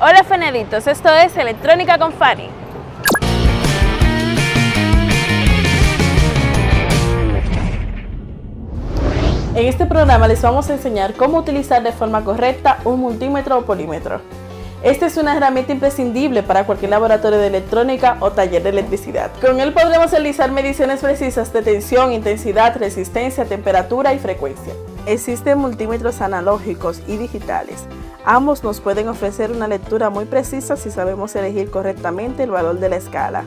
Hola fanaditos, esto es Electrónica con Fanny. En este programa les vamos a enseñar cómo utilizar de forma correcta un multímetro o polímetro. Esta es una herramienta imprescindible para cualquier laboratorio de electrónica o taller de electricidad. Con él podremos realizar mediciones precisas de tensión, intensidad, resistencia, temperatura y frecuencia. Existen multímetros analógicos y digitales. Ambos nos pueden ofrecer una lectura muy precisa si sabemos elegir correctamente el valor de la escala.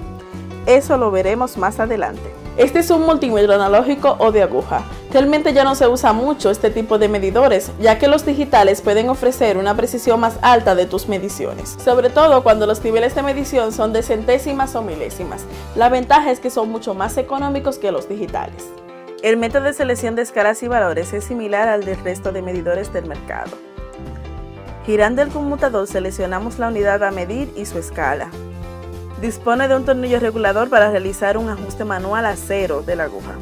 Eso lo veremos más adelante. Este es un multímetro analógico o de aguja. Realmente ya no se usa mucho este tipo de medidores, ya que los digitales pueden ofrecer una precisión más alta de tus mediciones, sobre todo cuando los niveles de medición son de centésimas o milésimas. La ventaja es que son mucho más económicos que los digitales. El método de selección de escalas y valores es similar al del resto de medidores del mercado. Girando el conmutador seleccionamos la unidad a medir y su escala. Dispone de un tornillo regulador para realizar un ajuste manual a cero de la aguja.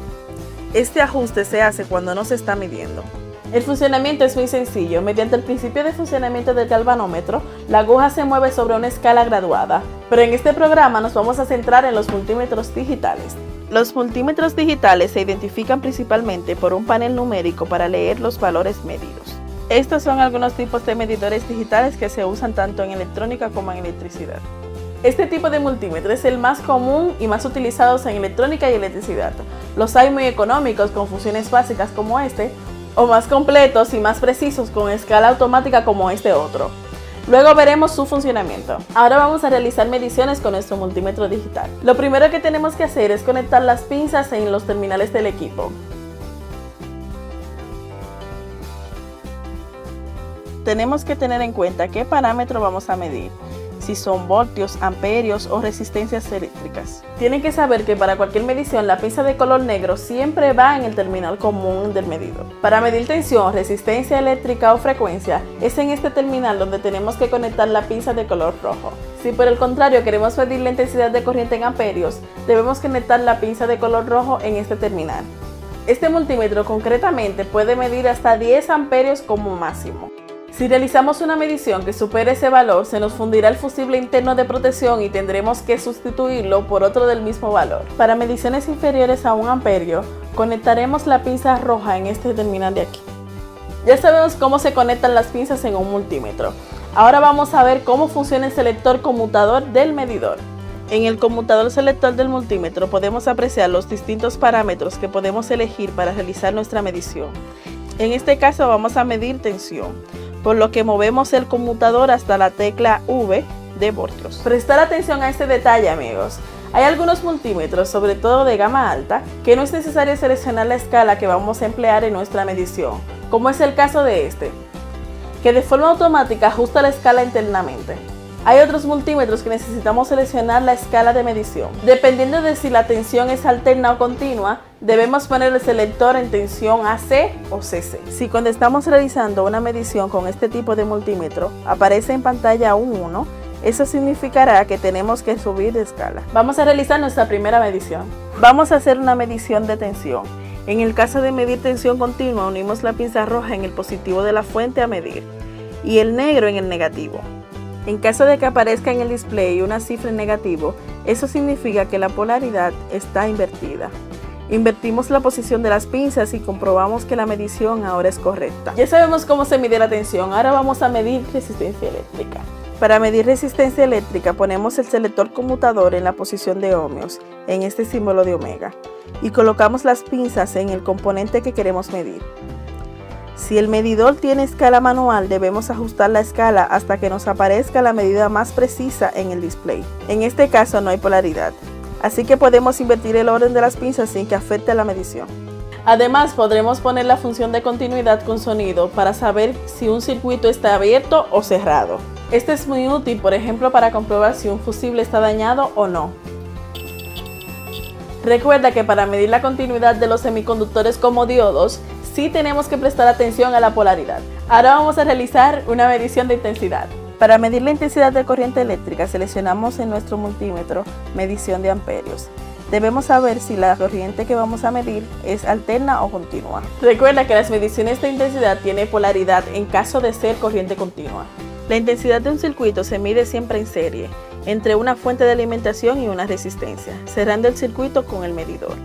Este ajuste se hace cuando no se está midiendo. El funcionamiento es muy sencillo. Mediante el principio de funcionamiento del galvanómetro, la aguja se mueve sobre una escala graduada. Pero en este programa nos vamos a centrar en los multímetros digitales. Los multímetros digitales se identifican principalmente por un panel numérico para leer los valores medidos. Estos son algunos tipos de medidores digitales que se usan tanto en electrónica como en electricidad. Este tipo de multímetro es el más común y más utilizado en electrónica y electricidad. Los hay muy económicos con funciones básicas como este, o más completos y más precisos con escala automática como este otro. Luego veremos su funcionamiento. Ahora vamos a realizar mediciones con nuestro multímetro digital. Lo primero que tenemos que hacer es conectar las pinzas en los terminales del equipo. Tenemos que tener en cuenta qué parámetro vamos a medir, si son voltios, amperios o resistencias eléctricas. Tienen que saber que para cualquier medición la pinza de color negro siempre va en el terminal común del medidor. Para medir tensión, resistencia eléctrica o frecuencia, es en este terminal donde tenemos que conectar la pinza de color rojo. Si por el contrario queremos medir la intensidad de corriente en amperios, debemos conectar la pinza de color rojo en este terminal. Este multímetro concretamente puede medir hasta 10 amperios como máximo. Si realizamos una medición que supere ese valor, se nos fundirá el fusible interno de protección y tendremos que sustituirlo por otro del mismo valor. Para mediciones inferiores a 1 amperio, conectaremos la pinza roja en este terminal de aquí. Ya sabemos cómo se conectan las pinzas en un multímetro. Ahora vamos a ver cómo funciona el selector conmutador del medidor. En el conmutador selector del multímetro podemos apreciar los distintos parámetros que podemos elegir para realizar nuestra medición. En este caso vamos a medir tensión, por lo que movemos el conmutador hasta la tecla V de voltios. Prestar atención a este detalle, amigos. Hay algunos multímetros, sobre todo de gama alta, que no es necesario seleccionar la escala que vamos a emplear en nuestra medición, como es el caso de este, que de forma automática ajusta la escala internamente. Hay otros multímetros que necesitamos seleccionar la escala de medición. Dependiendo de si la tensión es alterna o continua, debemos poner el selector en tensión AC o CC. Si cuando estamos realizando una medición con este tipo de multímetro aparece en pantalla un 1, eso significará que tenemos que subir de escala. Vamos a realizar nuestra primera medición. Vamos a hacer una medición de tensión. En el caso de medir tensión continua, unimos la pinza roja en el positivo de la fuente a medir y el negro en el negativo. En caso de que aparezca en el display una cifra en negativo, eso significa que la polaridad está invertida. Invertimos la posición de las pinzas y comprobamos que la medición ahora es correcta. Ya sabemos cómo se mide la tensión, ahora vamos a medir resistencia eléctrica. Para medir resistencia eléctrica ponemos el selector conmutador en la posición de ohmios, en este símbolo de omega, y colocamos las pinzas en el componente que queremos medir. Si el medidor tiene escala manual, debemos ajustar la escala hasta que nos aparezca la medida más precisa en el display. En este caso no hay polaridad, así que podemos invertir el orden de las pinzas sin que afecte a la medición. Además, podremos poner la función de continuidad con sonido para saber si un circuito está abierto o cerrado. Este es muy útil, por ejemplo, para comprobar si un fusible está dañado o no. Recuerda que para medir la continuidad de los semiconductores como diodos, sí tenemos que prestar atención a la polaridad. Ahora vamos a realizar una medición de intensidad. Para medir la intensidad de corriente eléctrica, seleccionamos en nuestro multímetro medición de amperios. Debemos saber si la corriente que vamos a medir es alterna o continua. Recuerda que las mediciones de intensidad tienen polaridad en caso de ser corriente continua. La intensidad de un circuito se mide siempre en serie, entre una fuente de alimentación y una resistencia, cerrando el circuito con el medidor.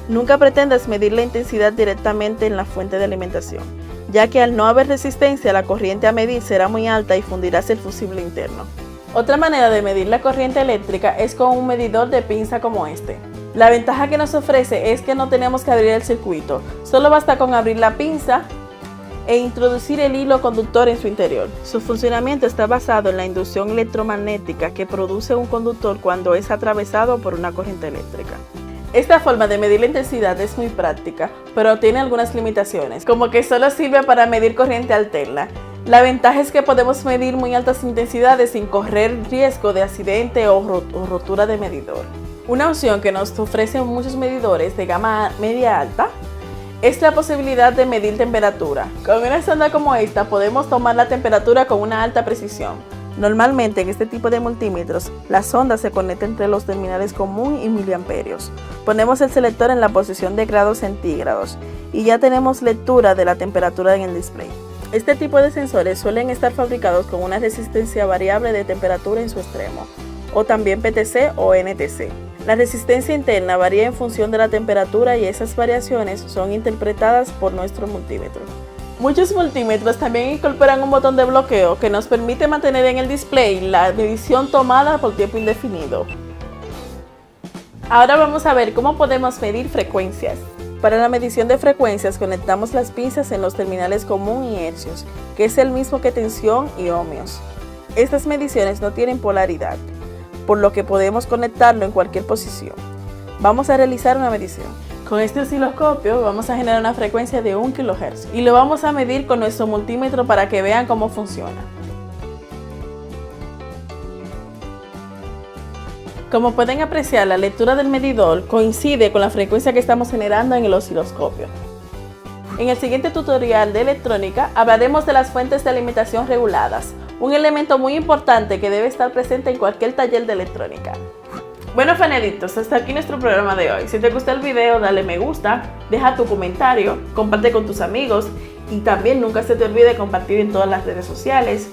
Nunca pretendas medir la intensidad directamente en la fuente de alimentación, ya que al no haber resistencia, la corriente a medir será muy alta y fundirás el fusible interno. Otra manera de medir la corriente eléctrica es con un medidor de pinza como este. La ventaja que nos ofrece es que no tenemos que abrir el circuito, solo basta con abrir la pinza e introducir el hilo conductor en su interior. Su funcionamiento está basado en la inducción electromagnética que produce un conductor cuando es atravesado por una corriente eléctrica. Esta forma de medir la intensidad es muy práctica, pero tiene algunas limitaciones, como que solo sirve para medir corriente alterna. La ventaja es que podemos medir muy altas intensidades sin correr riesgo de accidente o rotura de medidor. Una opción que nos ofrecen muchos medidores de gama media alta es la posibilidad de medir temperatura. Con una sonda como esta podemos tomar la temperatura con una alta precisión. Normalmente en este tipo de multímetros, la sonda se conecta entre los terminales común y miliamperios. Ponemos el selector en la posición de grados centígrados y ya tenemos lectura de la temperatura en el display. Este tipo de sensores suelen estar fabricados con una resistencia variable de temperatura en su extremo, o también PTC o NTC. La resistencia interna varía en función de la temperatura y esas variaciones son interpretadas por nuestro multímetro. Muchos multímetros también incorporan un botón de bloqueo que nos permite mantener en el display la medición tomada por tiempo indefinido. Ahora vamos a ver cómo podemos medir frecuencias. Para la medición de frecuencias conectamos las pinzas en los terminales común y hercios, que es el mismo que tensión y ohmios. Estas mediciones no tienen polaridad, por lo que podemos conectarlo en cualquier posición. Vamos a realizar una medición. Con este osciloscopio vamos a generar una frecuencia de 1 kHz y lo vamos a medir con nuestro multímetro para que vean cómo funciona. Como pueden apreciar, la lectura del medidor coincide con la frecuencia que estamos generando en el osciloscopio. En el siguiente tutorial de electrónica hablaremos de las fuentes de alimentación reguladas, un elemento muy importante que debe estar presente en cualquier taller de electrónica. Bueno, faneditos, hasta aquí nuestro programa de hoy. Si te gustó el video, dale me gusta, deja tu comentario, comparte con tus amigos y también nunca se te olvide compartir en todas las redes sociales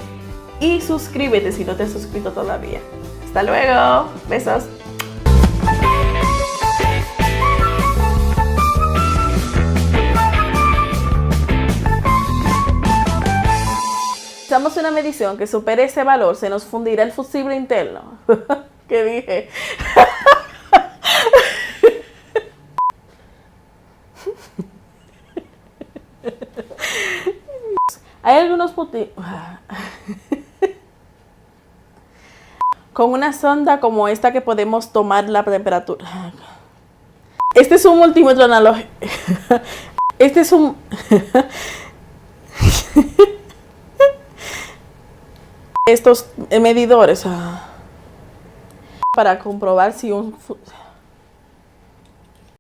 y suscríbete si no te has suscrito todavía. Hasta luego, besos. Si hacemos una medición que supere ese valor, se nos fundirá el fusible interno. ¿Qué dije? Hay algunos con una sonda como esta que podemos tomar la temperatura. Este es un multímetro analógico. Este es un... Estos medidores para comprobar si un...